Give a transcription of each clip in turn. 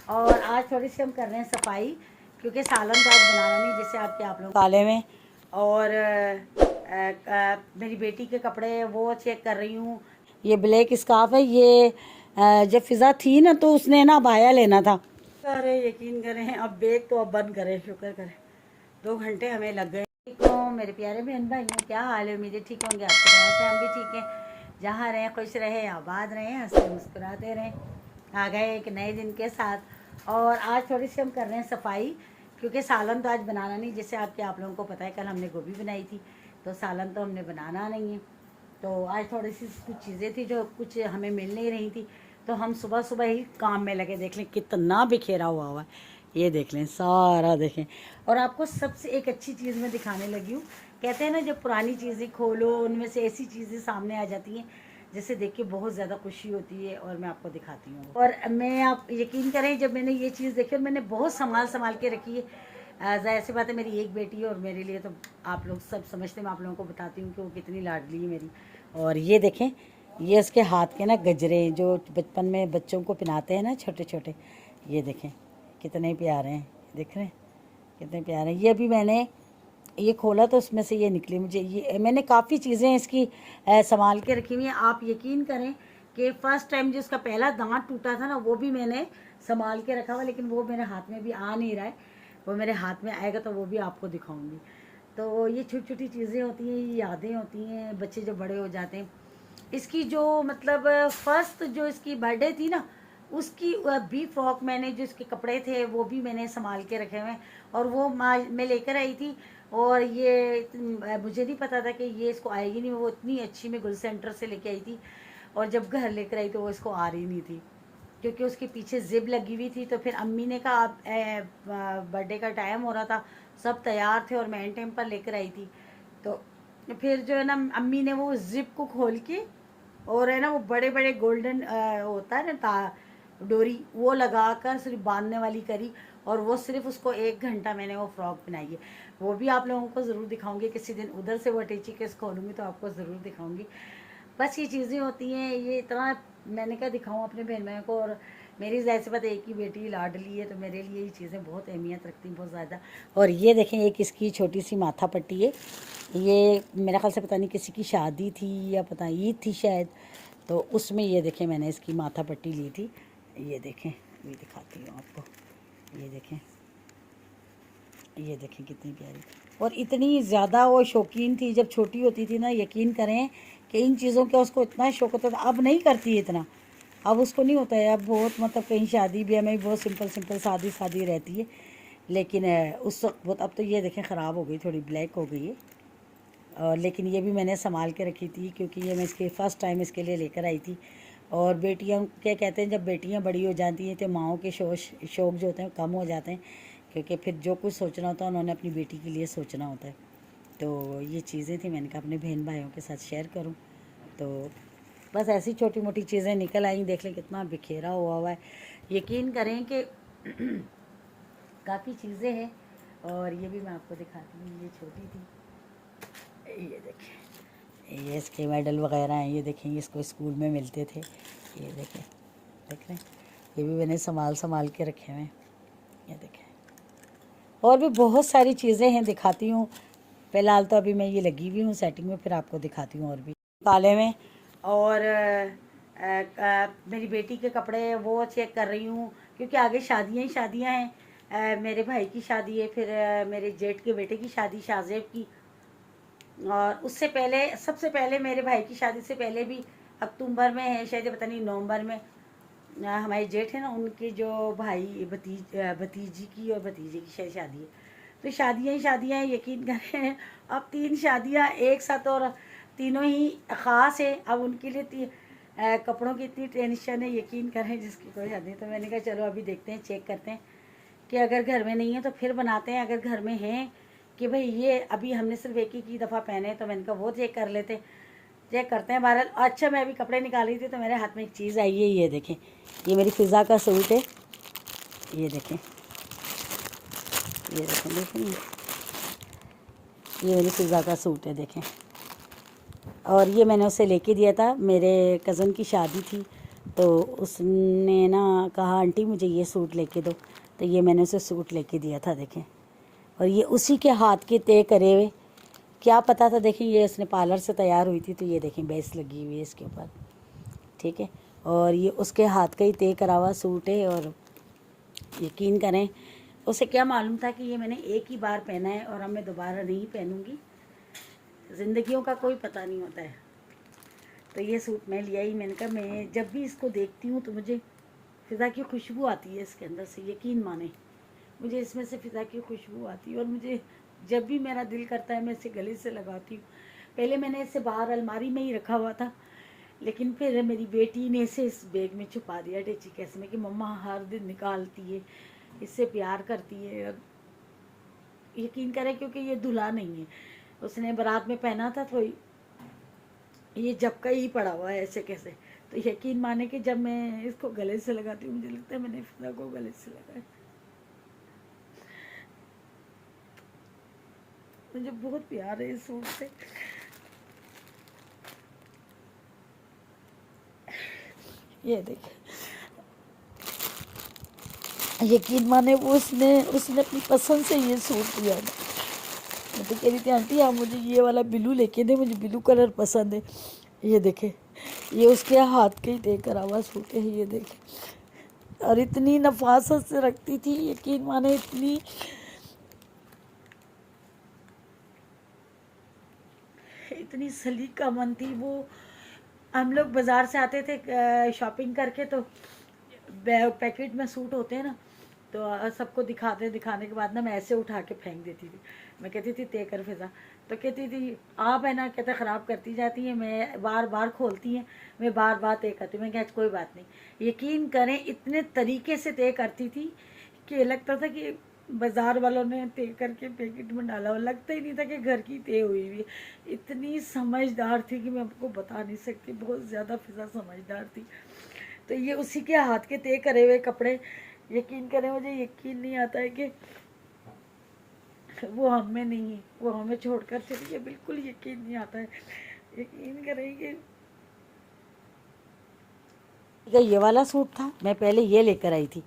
और आज थोड़ी सी हम कर रहे हैं सफाई, क्योंकि सालन तो आज बनाना नहीं, जैसे आपके आप लोग काले में। और मेरी बेटी के कपड़े वो चेक कर रही हूँ। ये ब्लैक स्कार्फ है, ये जब फिज़ा थी ना तो उसने ना अबाया लेना था। अरे यकीन करें, अब बैग तो अब बंद करें, शुक्र करें 2 घंटे हमें लग गए। ठीक हो मेरे प्यारे बहन भाई, क्या हाल है? उम्मीदें ठीक होंगे आपके दुआ से, हम भी ठीक हैं। जहाँ रहें खुश रहें, आबाद रहें, हंसते मुस्कुराते रहें। आ गए एक नए दिन के साथ। और आज थोड़ी सी हम कर रहे हैं सफाई, क्योंकि सालन तो आज बनाना नहीं, जैसे आपके आप लोगों को पता है कल हमने गोभी बनाई थी, तो सालन तो हमने बनाना नहीं है। तो आज थोड़ी सी कुछ चीज़ें थी जो कुछ हमें मिल नहीं रही थी, तो हम सुबह सुबह ही काम में लगे। देख लें कितना बिखेरा हुआ है, ये देख लें सारा देखें। और आपको सबसे एक अच्छी चीज़ मैं दिखाने लगी हूँ। कहते हैं ना, जब पुरानी चीज़ें खोलो उनमें से ऐसी चीज़ें सामने आ जाती हैं जिसे देख के बहुत ज़्यादा खुशी होती है, और मैं आपको दिखाती हूँ। और मैं, आप यकीन करें, जब मैंने ये चीज़ देखी और मैंने बहुत संभाल संभाल के रखी है। ज़ाहिर सी बात है, मेरी एक बेटी है और मेरे लिए तो आप लोग सब समझते हैं, मैं आप लोगों को बताती हूँ कि वो कितनी लाडली है मेरी। और ये देखें, ये उसके हाथ के ना गजरे जो बचपन में बच्चों को पहनाते हैं ना, छोटे छोटे, ये देखें कितने प्यारे हैं। देख रहे हैं कितने प्यारे हैं। ये भी मैंने ये खोला तो उसमें से ये निकली। मुझे ये, मैंने काफ़ी चीज़ें इसकी संभाल के रखी हुई हैं। आप यकीन करें कि फ़र्स्ट टाइम जो इसका पहला दांत टूटा था ना, वो भी मैंने संभाल के रखा हुआ, लेकिन वो मेरे हाथ में भी आ नहीं रहा है। वो मेरे हाथ में आएगा तो वो भी आपको दिखाऊंगी। तो ये छोटी छोटी चीज़ें होती हैं, ये यादें होती हैं, बच्चे जब बड़े हो जाते हैं। इसकी जो मतलब फर्स्ट जो इसकी बर्थडे थी ना, उसकी भी फ्रॉक, मैंने जो इसके कपड़े थे वो भी मैंने संभाल के रखे हुए हैं। और वो मैं लेकर आई थी, और ये मुझे नहीं पता था कि ये इसको आएगी नहीं। वो इतनी अच्छी मैं गुल सेंटर से लेके आई थी, और जब घर लेकर आई तो वो इसको आ रही नहीं थी, क्योंकि उसके पीछे जिप लगी हुई थी। तो फिर अम्मी ने कहा अब बर्थडे का टाइम हो रहा था, सब तैयार थे और मैं एन टाइम पर लेकर आई थी। तो फिर जो है ना, अम्मी ने वो जिप को खोल के, और है ना वो बड़े बड़े गोल्डन होता है ना डोरी, वो लगा कर सिर्फ बांधने वाली करी। और वो सिर्फ उसको 1 घंटा मैंने वो फ्रॉक बनाई है। वो भी आप लोगों को ज़रूर दिखाऊंगी किसी दिन, उधर से वो अटैची केस खोलूँगी तो आपको ज़रूर दिखाऊंगी। बस ये चीज़ें होती हैं, ये इतना मैंने क्या दिखाऊं अपने बहन भाइयों को। और मेरी ज़ाहिर सी बात एक ही बेटी लाडली है, तो मेरे लिए ये चीज़ें बहुत अहमियत रखती हैं, बहुत ज़्यादा। और ये देखें, एक इसकी छोटी सी माथा पट्टी है। ये मेरा ख्याल से पता नहीं किसी की शादी थी या पता ईद थी शायद, तो उसमें ये देखें मैंने इसकी माथा पट्टी ली थी। ये देखें, ये दिखाती हूँ आपको। ये देखें, ये देखें कितनी प्यारी। और इतनी ज़्यादा वो शौकीन थी जब छोटी होती थी ना, यकीन करें कि इन चीज़ों का उसको इतना शौक होता था। अब नहीं करती है इतना, अब उसको नहीं होता है। अब बहुत मतलब कहीं शादी ब्याह में बहुत सिंपल सिंपल सादी सादी रहती है, लेकिन उस वक्त बहुत। अब तो ये देखें ख़राब हो गई, थोड़ी ब्लैक हो गई है। और लेकिन ये भी मैंने संभाल के रखी थी, क्योंकि ये मैं इसके फ़र्स्ट टाइम इसके लिए लेकर आई थी। और बेटियां क्या कहते हैं, जब बेटियां बड़ी हो जाती हैं तो माओं के शौक़ जो होते हैं कम हो जाते हैं, क्योंकि फिर जो कुछ सोचना होता है उन्होंने अपनी बेटी के लिए सोचना होता है। तो ये चीज़ें थी, मैंने कहा अपने बहन भाइयों के साथ शेयर करूं। तो बस ऐसी छोटी मोटी चीज़ें निकल आई। देख लें कितना बिखेरा हुआ है। यकीन करें कि काफ़ी चीज़ें हैं। और ये भी मैं आपको दिखाती हूँ, ये छोटी थी। ये देखें, ये इसके मेडल वगैरह हैं। ये देखें, इसको स्कूल में मिलते थे। ये देखें, देख रहे हैं, ये भी मैंने संभाल संभाल के रखे हुए हैं। ये देखें, और भी बहुत सारी चीज़ें हैं, दिखाती हूँ। फ़िलहाल तो अभी मैं ये लगी हुई हूँ सेटिंग में, फिर आपको दिखाती हूँ और भी काले में। और मेरी बेटी के कपड़े वो चेक कर रही हूँ, क्योंकि आगे शादियाँ ही शादियाँ हैं। मेरे भाई की शादी है, फिर मेरे जेठ के बेटे की शादी, शाहजेब की। और उससे पहले, सबसे पहले मेरे भाई की शादी से पहले भी अक्टूबर में है शायद, पता नहीं नवंबर में, हमारे जेठ है ना, उनके जो भाई भतीजी की और भतीजे की शायद शादी है। तो शादियाँ ही शादियाँ हैं, यकीन करें। अब 3 शादियाँ एक साथ, और तीनों ही ख़ास है। अब उनके लिए कपड़ों की इतनी टेंशन है, यकीन करें, जिसकी कोई शादी है। तो मैंने कहा चलो अभी देखते हैं, चेक करते हैं कि अगर घर में नहीं है तो फिर बनाते हैं, अगर घर में हैं कि भाई ये अभी हमने सिर्फ एक ही दफ़ा पहने, तो मैंने कहा वो चेक कर लेते, चेक करते हैं बहरहाल। अच्छा, मैं अभी कपड़े निकाल रही थी तो मेरे हाथ में एक चीज़ आई है। ये देखें, ये मेरी फ़िज़ा का सूट है। ये देखें, ये देखें, देखें, ये मेरी फ़िज़ा का सूट है, देखें। और ये मैंने उसे लेके दिया था, मेरे कज़न की शादी थी तो उसने ना कहा आंटी मुझे ये सूट लेके दो, तो ये मैंने उसे सूट लेके दिया था देखें। और ये उसी के हाथ के तय करे हुए, क्या पता था देखें, ये इसने पार्लर से तैयार हुई थी, तो ये देखें बेस लगी हुई है इसके ऊपर, ठीक है। और ये उसके हाथ का ही तय करा हुआ सूट है। और यकीन करें उसे क्या मालूम था कि ये मैंने एक ही बार पहना है और अब मैं दोबारा नहीं पहनूंगी। ज़िंदगियों का कोई पता नहीं होता है। तो ये सूट मैं लिया ही, मैंने कहा मैं जब भी इसको देखती हूँ तो मुझे फ़िज़ा की खुशबू आती है इसके अंदर से, यकीन माने मुझे इसमें से फ़िज़ा की खुशबू आती है। और मुझे जब भी मेरा दिल करता है मैं इसे गले से लगाती हूँ। पहले मैंने इसे बाहर अलमारी में ही रखा हुआ था, लेकिन फिर मेरी बेटी ने इसे इस बैग में छुपा दिया डेची केस में कि मम्मा हर दिन निकालती है, इससे प्यार करती है। और यकीन करें क्योंकि ये दूल्हा नहीं है, उसने बारात में पहना था, तो ये जब का ही पड़ा हुआ है ऐसे कैसे। तो यकीन माने कि जब मैं इसको गले से लगाती हूँ मुझे लगता है मैंने फ़िज़ा को गले से लगाया। मुझे बहुत प्यार है इस सूट से। ये देखिए, यकीन माने वो उसने अपनी पसंद से ये सूट लिया था। मैं तो कह रही थी आंटी आप मुझे ये वाला ब्लू लेके दे, मुझे ब्लू कलर पसंद है। ये देखे, ये उसके हाथ के ही तय करा हुआ सूट है, ये देखे। और इतनी नफासत से रखती थी, यकीन माने इतनी सलीका मन थी वो। हम लोग बाज़ार से आते थे शॉपिंग करके, तो पैकेट में सूट होते हैं ना, तो सबको दिखाने के बाद ना मैं ऐसे उठा के फेंक देती थी। मैं कहती थी तय कर फ़िज़ा, तो कहती थी आप है ना, कहते ख़राब करती जाती हैं, मैं बार बार खोलती हैं, मैं बार बार तय करती हूँ। मैं कहती कोई बात नहीं। यकीन करें इतने तरीके से तय करती थी कि लगता था कि बाज़ार वालों ने तय करके पैकेट में डाला हुआ, लगता ही नहीं था कि घर की तय हुई हुई। इतनी समझदार थी कि मैं आपको बता नहीं सकती, बहुत ज़्यादा फ़िज़ा समझदार थी। तो ये उसी के हाथ के तय करे हुए कपड़े, यकीन करें मुझे यकीन नहीं आता है कि वो हम में नहीं है, वो हमें छोड़कर चली गई, बिल्कुल यकीन नहीं आता है। यकीन करेंगे ये वाला सूट था, मैं पहले ये लेकर आई थी।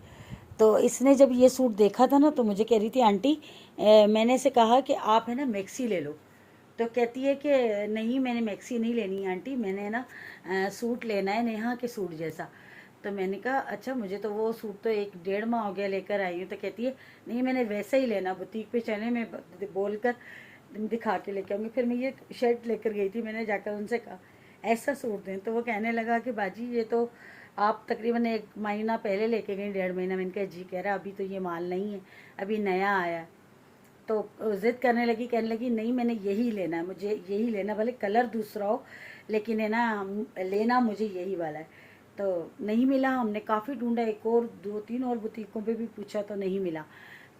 तो इसने जब ये सूट देखा था ना, तो मुझे कह रही थी आंटी मैंने इसे कहा कि आप है ना मैक्सी ले लो। तो कहती है कि नहीं मैंने मैक्सी नहीं लेनी है आंटी, मैंने ना सूट लेना है नेहा के सूट जैसा। तो मैंने कहा अच्छा, मुझे तो वो सूट तो 1-1.5 माह हो गया लेकर आई हूँ। तो कहती है नहीं मैंने वैसा ही लेना, बुटीक पे चले मैं बोल कर दिखा के लेके आऊँगी। फिर मैं ये शर्ट लेकर गई थी, मैंने जाकर उनसे कहा ऐसा सूट दें। तो वो कहने लगा कि बाजी ये तो आप तकरीबन 1 महीना पहले लेके गई, 1.5 महीना। मैंने कहा जी, कह रहा अभी तो ये माल नहीं है, अभी नया आया है। तो ज़िद करने लगी, कहने लगी नहीं मैंने यही लेना है, मुझे यही लेना, भले कलर दूसरा हो लेकिन है ना लेना मुझे यही वाला है। तो नहीं मिला, हमने काफ़ी ढूंढा, एक और 2-3 और बुटीकों पे भी पूछा तो नहीं मिला।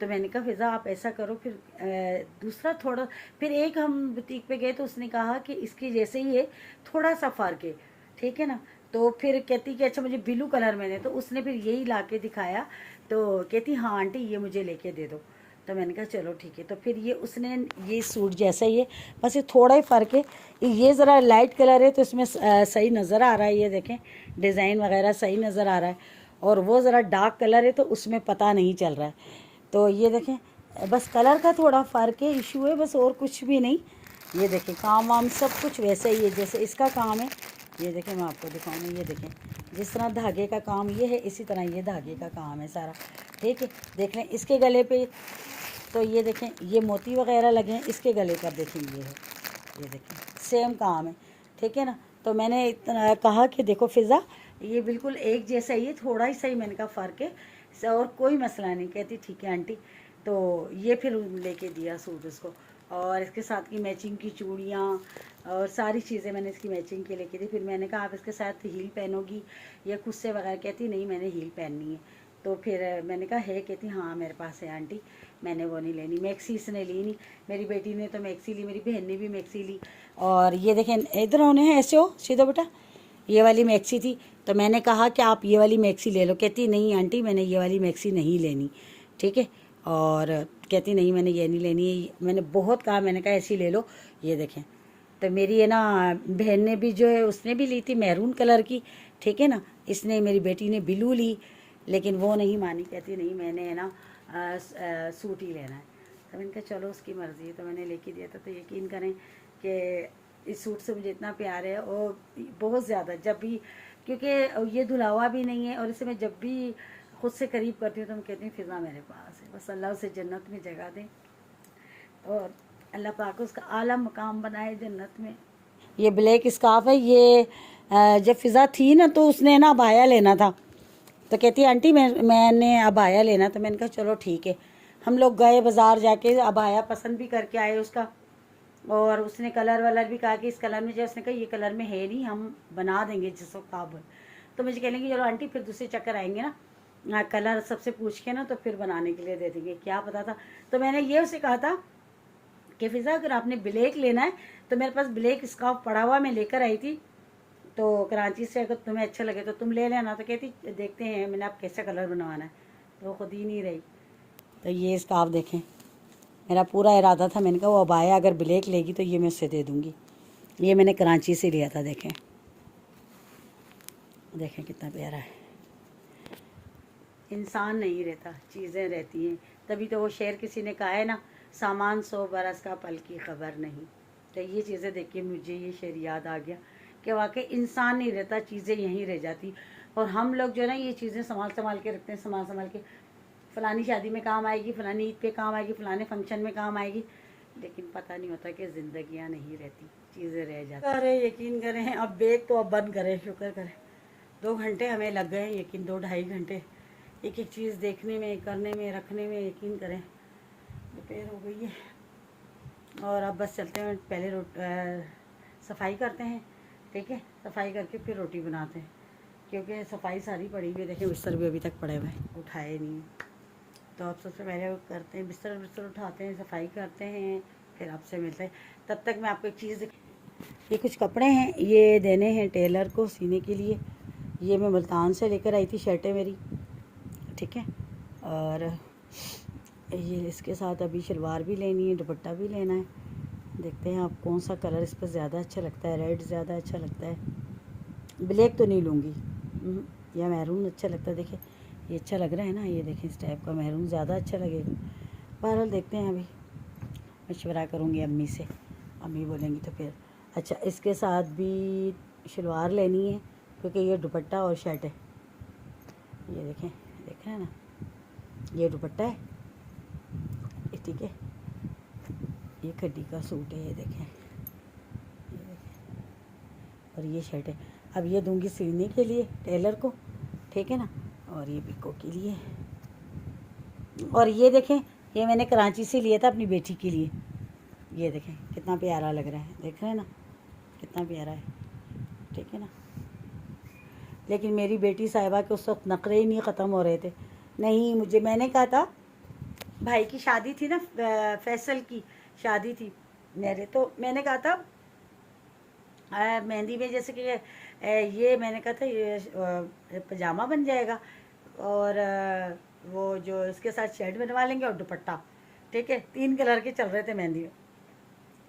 तो मैंने कहा फ़िज़ा आप ऐसा करो फिर दूसरा थोड़ा। फिर एक हम बुटीक पे गए तो उसने कहा कि इसकी जैसे ही है, थोड़ा सा फ़र्क है, ठीक है ना। तो फिर कहती कि अच्छा मुझे ब्लू कलर में दे, तो उसने फिर यही ला के दिखाया। तो कहती हाँ आंटी ये मुझे लेके दे दो। तो मैंने कहा चलो ठीक है। तो फिर ये उसने ये सूट जैसा ही है, बस ये थोड़ा ही फ़र्क है, ये ज़रा लाइट कलर है तो इसमें सही नज़र आ रहा है, ये देखें डिज़ाइन वगैरह सही नज़र आ रहा है। और वो ज़रा डार्क कलर है तो उसमें पता नहीं चल रहा है। तो ये देखें बस कलर का थोड़ा फ़र्क है, इशू है बस, और कुछ भी नहीं। ये देखें काम वाम सब कुछ वैसे ही है जैसे इसका काम है। ये देखें मैं आपको दिखाऊँ, ये देखें जिस तरह धागे का काम ये है, इसी तरह ये धागे का काम है सारा, ठीक है। देख लें इसके गले पे, तो ये देखें ये मोती वगैरह लगे हैं, इसके गले पर देखें ये देखें सेम काम है, ठीक है ना। तो मैंने इतना कहा कि देखो फ़िज़ा ये बिल्कुल एक जैसा ही है, थोड़ा ही सही मैंने कहा फ़र्क है, और कोई मसला नहीं। कहती ठीक है आंटी। तो ये फिर लेके दिया सूट उसको, और इसके साथ की मैचिंग की चूड़ियाँ और सारी चीज़ें मैंने इसकी मैचिंग के लेके दी। फिर मैंने कहा आप इसके साथ हील पहनोगी या खुद वगैरह, कहती नहीं मैंने हील पहननी है। तो फिर मैंने कहा है, कहती हाँ मेरे पास है आंटी, मैंने वो नहीं लेनी। मैक्सी इसने ली नहीं, मेरी बेटी ने तो मैक्सी ली, मेरी बहन ने भी मैक्सी ली। और ये देखें इधर होने हैं ऐसे हो सीधा बेटा, ये वाली मैक्सी थी। तो मैंने कहा कि आप ये वाली मैक्सी ले लो, कहती नहीं आंटी मैंने ये वाली मैक्सी नहीं लेनी, ठीक है। और कहती नहीं मैंने ये नहीं लेनी, मैंने बहुत कहा, मैंने कहा ऐसी ले लो। ये देखें तो मेरी है ना बहन ने भी जो है उसने भी ली थी मैरून कलर की, ठीक है ना। इसने मेरी बेटी ने बिलू ली, लेकिन वो नहीं मानी, कहती नहीं मैंने है ना सूट ही लेना है। तो मैंने कहा चलो उसकी मर्ज़ी है, तो मैंने लेके दिया था। तो यकीन करें कि इस सूट से मुझे इतना प्यार है और बहुत ज़्यादा, जब भी, क्योंकि ये धुला हुआ भी नहीं है और इसे मैं जब भी खुद से करीब करती हूँ तो मैं कहती हूँ फ़िज़ा मेरे पास है, बस अल्लाह उसे जन्नत में जगह दे और अल्लाह पाक उसका आला मकाम बनाए जन्नत में। ये ब्लैक स्कार्फ है, ये जब फ़िज़ा थी ना तो उसने ना अबाया लेना था, तो कहती है आंटी मैंने अबाया लेना। तो मैंने कहा चलो ठीक है। हम लोग गए बाज़ार, जाके अबाया पसंद भी करके आए उसका, और उसने कलर वलर भी कहा कि इस कलर में, जब उसने कहा ये कलर में है नहीं, हम बना देंगे जिस वक्त आप बोल। तो मुझे कह लेंगे चलो आंटी फिर दूसरे चक्कर आएंगे ना, कलर सबसे पूछ के ना तो फिर बनाने के लिए दे देंगे, क्या पता था। तो मैंने ये उसे कहा था कि फ़िज़ा अगर आपने ब्लैक लेना है तो मेरे पास ब्लैक स्कार्फ पड़ा हुआ मैं लेकर आई थी, तो कराची से अगर तुम्हें अच्छा लगे तो तुम ले लेना। तो कहती देखते हैं मैंने आप कैसा कलर बनवाना है, तो वो खुद ही नहीं रही। तो ये स्कार्फ देखें, मेरा पूरा इरादा था, मैंने कहा वो अबाया अगर ब्लैक लेगी तो ये मैं उससे दे दूँगी। ये मैंने कराची से लिया था, देखें देखें कितना प्यारा है। इंसान नहीं रहता, चीज़ें रहती हैं। तभी तो वो शेर किसी ने कहा है ना, सामान 100 बरस का पल की खबर नहीं। तो ये चीज़ें देख के मुझे ये शेर याद आ गया कि वाकई इंसान नहीं रहता, चीज़ें यहीं रह जाती। और हम लोग जो है ना ये चीज़ें संभाल संभाल के रखते हैं, संभाल संभाल के, फ़लानी शादी में काम आएगी, फ़लानी ईद पे काम आएगी, फ़लाने फंक्शन में काम आएगी, लेकिन पता नहीं होता कि ज़िंदगियाँ नहीं रहती, चीज़ें रह जाती। अरे यकीन करें, अब बैग तो अब बंद करें, शुक्र करें। 2 घंटे हमें लग गए, यकीन 2-2.5 घंटे एक एक चीज़ देखने में, करने में, रखने में। यकीन करें दोपहर हो गई है और अब बस चलते हैं, पहले सफाई करते हैं, ठीक है। सफाई करके फिर रोटी बनाते हैं, क्योंकि सफाई सारी पड़ी हुई है। देखें बिस्तर भी अभी तक पड़े हुए हैं, उठाए नहीं। तो अब सबसे पहले वो करते हैं, बिस्तर उठाते हैं, सफाई करते हैं, फिर आपसे मिलते हैं। तब तक मैं आपको एक चीज़, ये कुछ कपड़े हैं, ये देने हैं टेलर को सीने के लिए। ये मैं मुल्तान से लेकर आई थी शर्टें मेरी, ठीक है। और ये इसके साथ अभी शलवार भी लेनी है, दुपट्टा भी लेना है। देखते हैं आप कौन सा कलर इस पर ज़्यादा अच्छा लगता है। रेड ज़्यादा अच्छा लगता है, ब्लैक तो नहीं लूँगी, या मैरून अच्छा लगता है। देखिए ये अच्छा लग रहा है ना, ये देखें इस टाइप का मैरून ज़्यादा अच्छा लगेगा। बहरहाल देखते हैं, अभी मशवरा करूँगी अम्मी से, अम्मी बोलेंगी तो फिर। अच्छा इसके साथ भी शलवार लेनी है, क्योंकि ये दुपट्टा और शर्ट है। ये देखें, देख रहे हैं ना, ये दुपट्टा है, ठीक है। ये खड्डी का सूट है, ये देखें, और ये शर्ट है। अब ये दूंगी सिलने के लिए टेलर को, ठीक है ना, और ये पिको के लिए। और ये देखें, ये मैंने कराची से लिया था अपनी बेटी के लिए। ये देखें कितना प्यारा लग रहा है, देख रहे हैं ना कितना प्यारा है, ठीक है ना। लेकिन मेरी बेटी साहिबा के उस वक्त नखरे ही नहीं ख़त्म हो रहे थे। नहीं, मुझे, मैंने कहा था, भाई की शादी थी ना, फैसल की शादी थी मेरे, तो मैंने कहा था मेहंदी में जैसे कि ये मैंने कहा था ये पजामा बन जाएगा, और वो जो इसके साथ शर्ट बनवा लेंगे और दुपट्टा, ठीक है। 3 कलर के चल रहे थे मेहंदी में,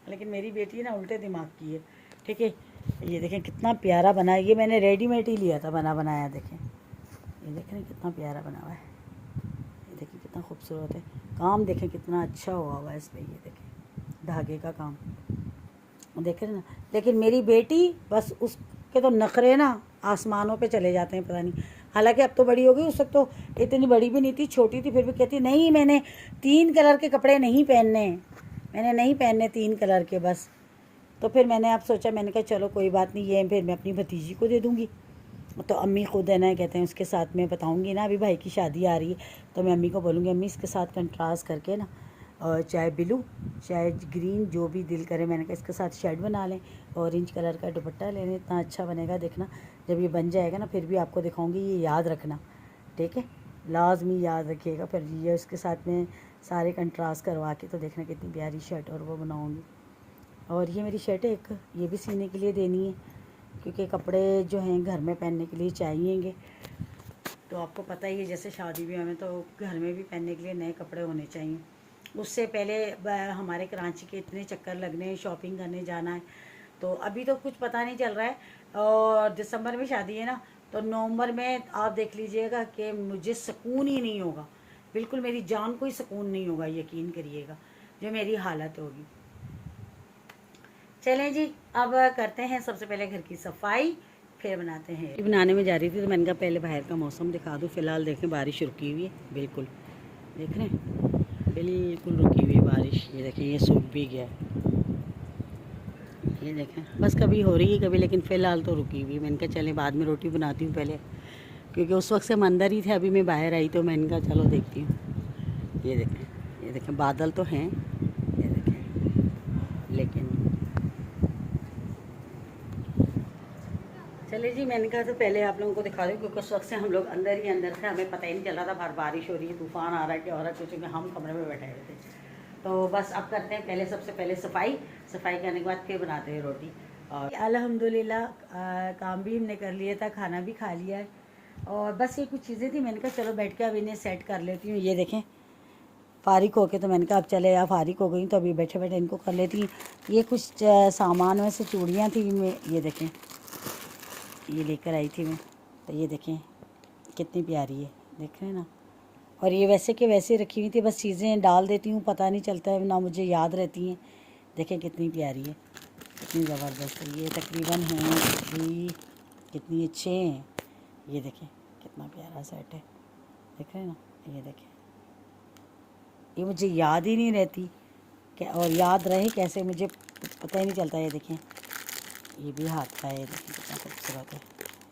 लेकिन मेरी बेटी ना उल्टे दिमाग की है, ठीक है। ये देखें कितना प्यारा बना है, ये मैंने रेडीमेड ही लिया था बना बनाया। देखें ये देखें कितना प्यारा बना हुआ है, ये देखें कितना खूबसूरत है। काम देखें कितना अच्छा हुआ है इस पर, ये देखें धागे का काम, देख रहे ना। लेकिन मेरी बेटी बस, उसके तो नखरे ना आसमानों पे चले जाते हैं, पता नहीं। हालांकि अब तो बड़ी हो गई, उस वक्त तो इतनी बड़ी भी नहीं थी, छोटी थी, फिर भी कहती नहीं मैंने 3 कलर के कपड़े नहीं पहनने, मैंने नहीं पहनने 3 कलर के बस। तो फिर मैंने अब सोचा, मैंने कहा चलो कोई बात नहीं, ये फिर मैं अपनी भतीजी को दे दूँगी। तो अम्मी खुद है ना, कहते हैं उसके साथ मैं बताऊँगी ना, अभी भाई की शादी आ रही है तो मैं अम्मी को बोलूँगी अम्मी इसके साथ कंट्रास्ट करके ना, और चाहे ब्लू चाहे ग्रीन जो भी दिल करे, मैंने कहा इसके साथ शर्ट बना लें, ऑरेंज कलर का दुपट्टा ले लें, इतना अच्छा बनेगा। देखना जब ये बन जाएगा ना, फिर भी आपको दिखाऊंगी, ये याद रखना, ठीक है, लाजमी याद रखिएगा। फिर ये उसके साथ में सारे कंट्रास्ट करवा के, तो देखना कितनी प्यारी शर्ट और वो बनाऊँगी। और ये मेरी शर्ट है एक, ये भी सीने के लिए देनी है, क्योंकि कपड़े जो हैं घर में पहनने के लिए चाहिएंगे। तो आपको पता ही है, जैसे शादी ब्याह में तो घर में भी पहनने के लिए नए कपड़े होने चाहिए। उससे पहले हमारे कराची के इतने चक्कर लगने हैं, शॉपिंग करने जाना है, तो अभी तो कुछ पता नहीं चल रहा है। और दिसंबर में शादी है ना, तो नवंबर में आप देख लीजिएगा कि मुझे सुकून ही नहीं होगा, बिल्कुल मेरी जान को ही सुकून नहीं होगा, यकीन करिएगा जो मेरी हालत होगी। चलें जी, अब करते हैं सबसे पहले घर की सफाई, फिर बनाते हैं। बनाने में जा रही थी तो मैंने कहा पहले बाहर का मौसम दिखा दूँ। फ़िलहाल देखें बारिश रुकी हुई है, बिल्कुल देख रहे हैं, बिल्कुल रुकी हुई है बारिश। ये देखें ये सूख भी गया है, ये देखें बस कभी हो रही है कभी, लेकिन फ़िलहाल तो रुकी हुई। मैंने कहा चलें बाद में रोटी बनाती हूँ पहले, क्योंकि उस वक्त से हम अंदर ही थे, अभी मैं बाहर आई तो मैंने कहा चलो देखती हूँ। ये देखें बादल तो हैं, ये देखें, लेकिन चलिए जी, मैंने कहा तो पहले आप लोगों को दिखा दूँ, क्योंकि उस वक्त से हम लोग अंदर ही अंदर थे, हमें पता ही नहीं चल रहा था बाहर बारिश हो रही है, तूफ़ान आ रहा है, क्या हो रहा है, क्योंकि हम कमरे में बैठे हुए थे। तो बस अब करते हैं पहले सबसे पहले सफाई करने के बाद फिर बनाते हैं रोटी। और अल्हम्दुलिल्लाह काम भी हमने कर लिया था, खाना भी खा लिया है, और बस ये कुछ चीज़ें थी, मैंने कहा चलो बैठ के अब इन्हें सेट कर लेती हूँ। ये देखें फारिग होके, तो मैंने कहा अब चले यार फारिग हो गई तो अभी बैठे बैठे इनको कर लेती हूँ। ये कुछ सामान में से चूड़ियाँ थी, मैं ये देखें ये लेकर आई थी मैं, तो ये देखें कितनी प्यारी है, देख रहे हैं ना। और ये वैसे के वैसे रखी हुई थी, बस चीज़ें डाल देती हूँ, पता नहीं चलता है ना, मुझे याद रहती हैं। देखें कितनी प्यारी है, कितनी ज़बरदस्त है। ये तकरीबन हैं भी कितनी अच्छे हैं, ये देखें कितना प्यारा सेट है, देख रहे हैं ना। ये देखें ये मुझे याद ही नहीं रहती क्या, और याद रहे कैसे मुझे पता ही नहीं चलता। ये देखें ये भी हाथ का है, ये देखें कितना खूबसूरत है।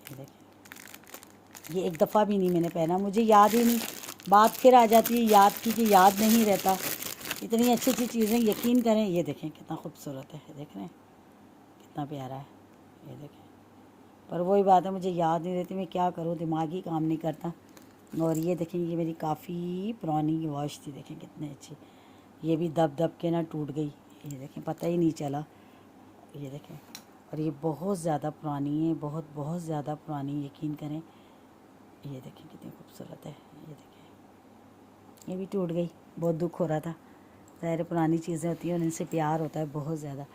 ये देखें ये एक दफ़ा भी नहीं मैंने पहना, मुझे याद ही नहीं, बात फिर आ जाती है याद की कि याद नहीं रहता। इतनी अच्छी अच्छी चीज़ें, यकीन करें। ये देखें कितना खूबसूरत है, देख रहे हैं कितना प्यारा है, ये देखें। पर वही बात है, मुझे याद नहीं रहती, मैं क्या करूँ, दिमाग ही काम नहीं करता। और ये देखें ये मेरी काफ़ी पुरानी वॉच थी, देखें कितनी अच्छी, ये भी दब दब के ना टूट गई, ये देखें पता ही नहीं चला, ये देखें। और ये बहुत ज़्यादा पुरानी है, बहुत बहुत ज़्यादा पुरानी, यकीन करें। ये देखें कितनी खूबसूरत है, ये देखें ये भी टूट गई, बहुत दुख हो रहा था। ज़ाहिर पुरानी चीज़ें होती हैं और इनसे प्यार होता है बहुत ज़्यादा।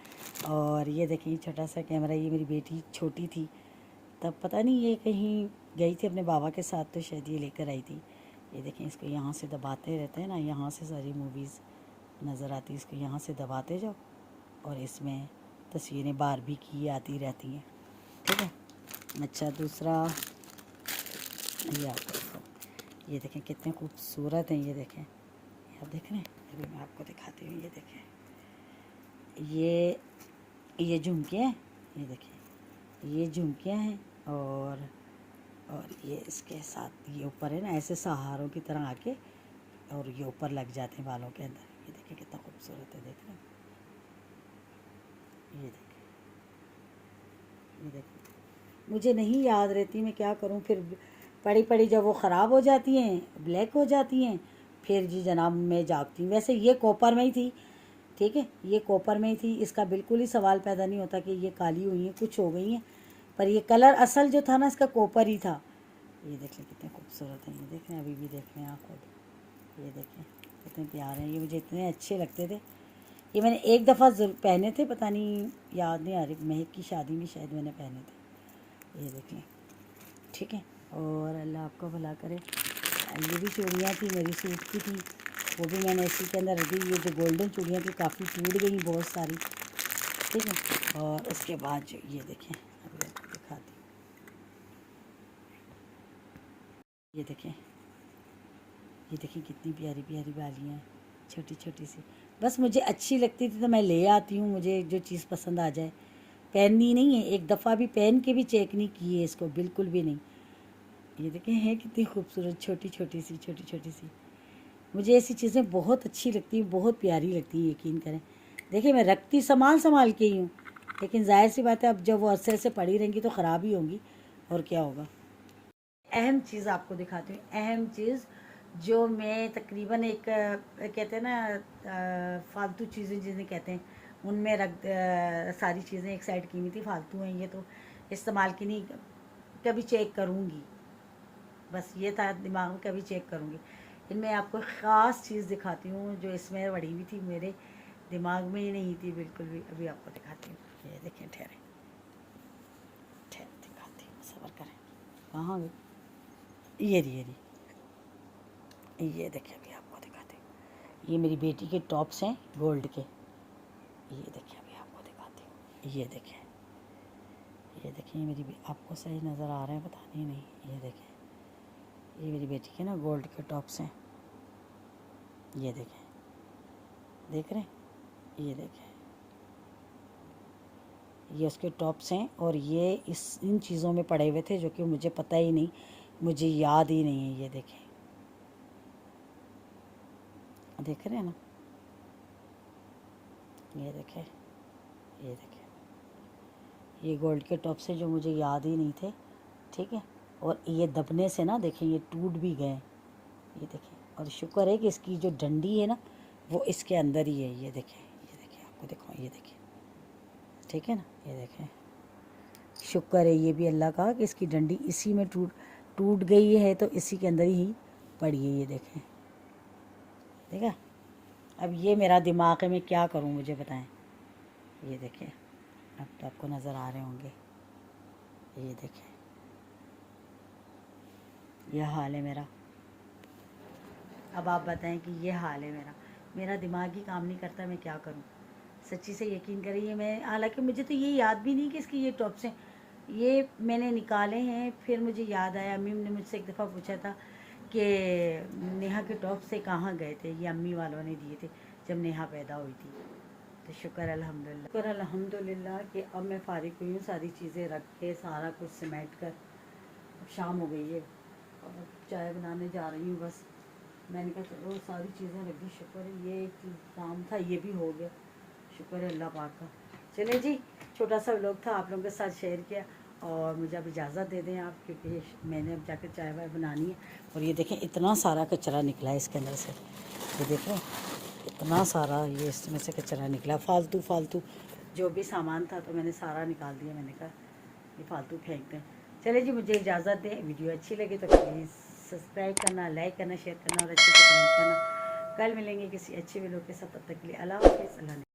और ये देखें छोटा सा कैमरा, ये मेरी बेटी छोटी थी तब, पता नहीं ये कहीं गई थी अपने बाबा के साथ, तो शायद ये लेकर आई थी। ये देखें इसको यहाँ से दबाते रहते हैं ना, यहाँ से सारी मूवीज़ नज़र आती है, इसको यहाँ से दबाते जाओ और इसमें तस्वीरें बारबी की आती रहती हैं, ठीक है। अच्छा दूसरा ये आपको, ये देखें कितने खूबसूरत हैं, ये देखें, आप देख रहे हैं, अभी मैं आपको दिखाती हूँ। ये देखें ये झुमकियाँ हैं, ये देखें ये झुमकियाँ हैं, और ये इसके साथ ये ऊपर है ना, ऐसे सहारों की तरह आके और ये ऊपर लग जाते हैं बालों के अंदर। ये देखें कितना खूबसूरत है, देख रहे हैं, ये देखें, ये देखें। मुझे नहीं याद रहती, मैं क्या करूं, फिर पड़ी पड़ी जब वो ख़राब हो जाती हैं, ब्लैक हो जाती हैं, फिर जी जनाब मैं जागती हूँ। वैसे ये कॉपर में ही थी, ठीक है, ये कॉपर में ही थी, इसका बिल्कुल ही सवाल पैदा नहीं होता कि ये काली हुई हैं, कुछ हो गई हैं, पर ये कलर असल जो था ना इसका कॉपर ही था। ये देख लें कितने खूबसूरत हैं, ये देख रहे हैं, अभी भी देख रहे हैं आप खुद, ये देखें कितने प्यार हैं, ये मुझे इतने अच्छे लगते थे। ये मैंने एक दफ़ा पहने थे, पता नहीं याद नहीं आ रही, महक की शादी में शायद मैंने पहने थे। ये देख लें, ठीक है, और अल्लाह आपको भला करे। ये भी चूड़ियाँ थी मेरी सूट की थी, वो भी मैंने इसी के अंदर रखी। ये जो गोल्डन चूड़ियाँ थी काफ़ी टूट गई बहुत सारी, ठीक है। और उसके बाद जो ये देखें, अभी आपको दिखाती हूँ, ये देखें कितनी प्यारी प्यारी बालियाँ हैं, छोटी छोटी सी। बस मुझे अच्छी लगती थी तो मैं ले आती हूँ, मुझे जो चीज़ पसंद आ जाए। पहननी नहीं है, एक दफ़ा भी पहन के भी चेक नहीं की है इसको, बिल्कुल भी नहीं। ये देखें है कितनी खूबसूरत, छोटी छोटी सी। मुझे ऐसी चीज़ें बहुत अच्छी लगती हैं, बहुत प्यारी लगती हैं, यकीन करें। देखिए मैं रखती संभाल के ही हूँ, लेकिन जाहिर सी बात है अब जब वो अरसे से पड़ी रहेंगी तो ख़राब ही होंगी, और क्या होगा। अहम चीज़ आपको दिखाती हूँ, अहम चीज़ जो मैं तकरीबन एक कहते हैं ना फालतू चीज़ें जिन्हें कहते हैं, उनमें सारी चीज़ें एक साइड की हुई थी, फालतू हैं ये तो इस्तेमाल की नहीं, कभी चेक करूँगी, बस ये था दिमाग में, कभी चेक करूँगी। इनमें आपको ख़ास चीज़ दिखाती हूँ जो इसमें बड़ी हुई थी, मेरे दिमाग में ही नहीं थी बिल्कुल भी। अभी आपको दिखाती हूँ, ये देखें, ठहरे दिखाती हूँ, सब्र करें। कहाँ गई? ये रही, ये देखिए अभी आपको दिखाते हैं। ये मेरी बेटी के टॉप्स हैं गोल्ड के। ये देखिए अभी आपको दिखाती हूँ। ये देखें, ये देखिए मेरी आपको सही नज़र आ रहे हैं पता नहीं। ये देखें, ये मेरी बेटी के ना गोल्ड के टॉप्स हैं। ये देखें, देख रहे हैं? ये देखें, ये उसके टॉप्स हैं और ये इन चीज़ों में पड़े हुए थे जो कि मुझे पता ही नहीं, मुझे याद ही नहीं है। ये देखें, देख रहे हैं ना? ये देखें, ये देखें, ये गोल्ड के टॉप्स हैं जो मुझे याद ही नहीं थे। ठीक है, और ये दबने से ना देखें ये टूट भी गए। ये देखें, और शुक्र है कि इसकी जो डंडी है ना वो इसके अंदर ही है। ये देखें, ये देखें, आपको दिखाऊं, ये देखें, ठीक है ना? ये देखें, शुक्र है ये भी अल्लाह का कि इसकी डंडी इसी में टूट गई है, तो इसी के अंदर ही पड़ी है। ये देखें, देखा? अब ये मेरा दिमाग है, मैं क्या करूं मुझे बताएं। ये देखें, अब तो आपको नज़र आ रहे होंगे। ये देखें, यह हाल है मेरा। अब आप बताएं कि ये हाल है मेरा दिमाग ही काम नहीं करता, मैं क्या करूं। सच्ची से यकीन करिए, मैं हालांकि मुझे तो ये याद भी नहीं कि इसकी ये टॉप्स हैं। ये मैंने निकाले हैं, फिर मुझे याद आया, अम्मी ने मुझसे एक दफ़ा पूछा था कि नेहा के टॉप से कहाँ गए थे। ये अम्मी वालों ने दिए थे जब नेहा पैदा हुई थी। तो शुक्र अल्हम्दुलिल्लाह कि अब मैं फ़ारिग हुई हूँ, सारी चीज़ें रख के सारा कुछ समेट कर। अब शाम हो गई है और चाय बनाने जा रही हूँ बस। मैंने कहा चलो सारी चीज़ें रख दी, शुक्र है ये एक चीज़ काम था ये भी हो गया, शुक्र है अल्लाह पाक का। चले जी, छोटा सा व्लॉग था आप लोगों के साथ शेयर किया, और मुझे अब इजाज़त दे दें आप, क्योंकि मैंने अब जाकर चाय वाय बनानी है। और ये देखें इतना सारा कचरा निकला है इसके अंदर से, ये देख रहे हैं इतना सारा, ये इसमें से कचरा निकला, फालतू जो भी सामान था तो मैंने सारा निकाल दिया। मैंने कहा ये फालतू फेंक दें। चले जी, मुझे इजाज़त दें। वीडियो अच्छी लगे तो प्लीज़ सब्सक्राइब करना, लाइक करना, शेयर करना और अच्छे से कमेंट करना। कल मिलेंगे किसी अच्छे वीडियो के साथ, तब तक के लिए अल्लाह हाफ़िज़।